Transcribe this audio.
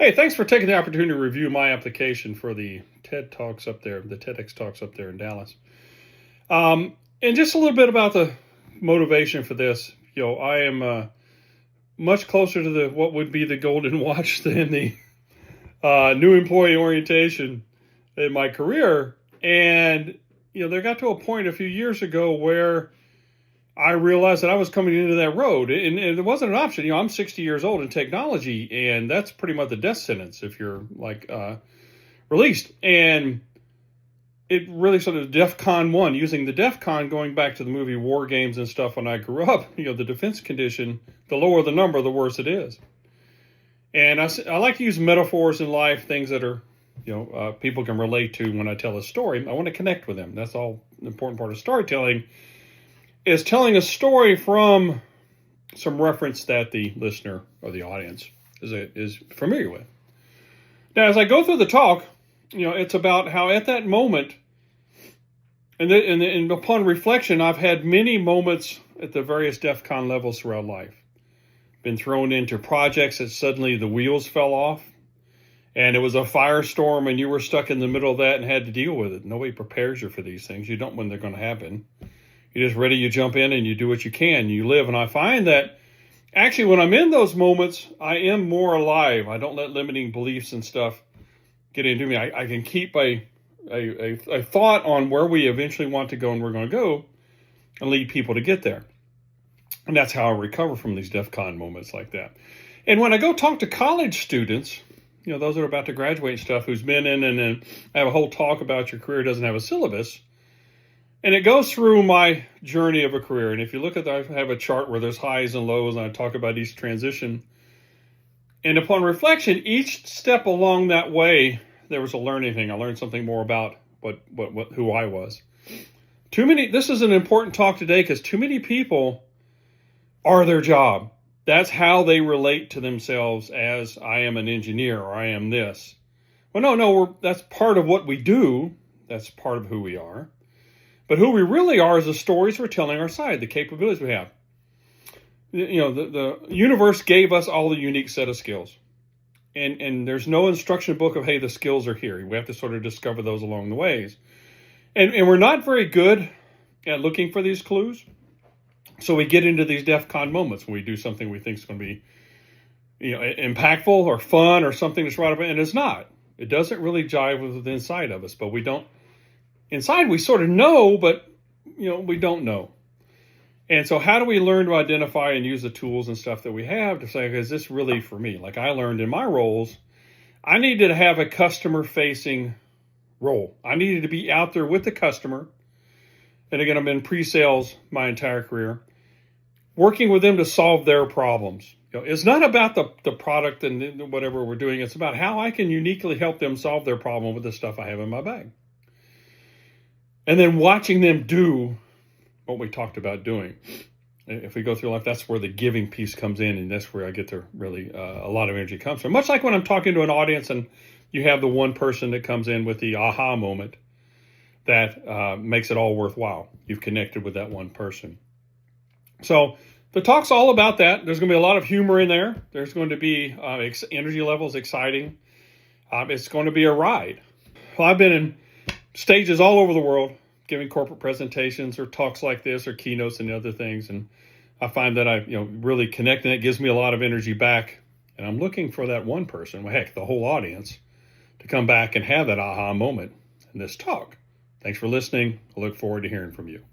Hey, thanks for taking the opportunity to review my application for the TED Talks up there, the TEDx Talks up there in Dallas. And just a little bit about the motivation for this. I am much closer to the what would be the golden watch than the new employee orientation in my career. And there got to a point a few years ago where I realized that I was coming into that road, and it wasn't an option. I'm 60 years old in technology, and that's pretty much the death sentence if you're released. And it really sort of DEF CON 1, using the DEF CON, going back to the movie War Games and stuff when I grew up, the defense condition, the lower the number, the worse it is. And I like to use metaphors in life, things that are, people can relate to when I tell a story. I want to connect with them. That's all the important part of storytelling, is telling a story from some reference that the listener or the audience is familiar with. Now, as I go through the talk, it's about how at that moment, and upon reflection, I've had many moments at the various DEF CON levels throughout life. Been thrown into projects that suddenly the wheels fell off, and it was a firestorm, and you were stuck in the middle of that and had to deal with it. Nobody prepares you for these things. You don't when they're going to happen. You're just ready, you jump in and you do what you can, you live. And I find that actually when I'm in those moments, I am more alive. I don't let limiting beliefs and stuff get into me. I can keep a thought on where we eventually want to go and we're going to go and lead people to get there. And that's how I recover from these DEF CON moments like that. And when I go talk to college students, those that are about to graduate and stuff, who's been in and then have a whole talk about your career doesn't have a syllabus. And it goes through my journey of a career. And if you look at that, I have a chart where there's highs and lows, and I talk about each transition. And upon reflection, each step along that way, there was a learning thing. I learned something more about who I was. This is an important talk today because too many people are their job. That's how they relate to themselves as I am an engineer or I am this. Well, no, that's part of what we do. That's part of who we are. But who we really are is the stories we're telling our side, the capabilities we have. The universe gave us all the unique set of skills. And there's no instruction book of, hey, the skills are here. We have to sort of discover those along the ways. And we're not very good at looking for these clues. So we get into these DEF CON moments when we do something we think is going to be impactful or fun or something that's right up, and it's not. It doesn't really jive with the inside of us, but we don't. Inside, we sort of know, but, we don't know. And so how do we learn to identify and use the tools and stuff that we have to say, is this really for me? Like I learned in my roles, I needed to have a customer-facing role. I needed to be out there with the customer. And again, I've been pre-sales my entire career, working with them to solve their problems. It's not about the product and whatever we're doing. It's about how I can uniquely help them solve their problem with the stuff I have in my bag. And then watching them do what we talked about doing. If we go through life, that's where the giving piece comes in, and that's where I get to really a lot of energy comes from. Much like when I'm talking to an audience and you have the one person that comes in with the aha moment that makes it all worthwhile. You've connected with that one person. So the talk's all about that. There's going to be a lot of humor in there. There's going to be energy levels, exciting. It's going to be a ride. Well, I've been in stages all over the world, giving corporate presentations or talks like this or keynotes and other things. And I find that I really connect, and it gives me a lot of energy back. And I'm looking for that one person, well, heck, the whole audience, to come back and have that aha moment in this talk. Thanks for listening. I look forward to hearing from you.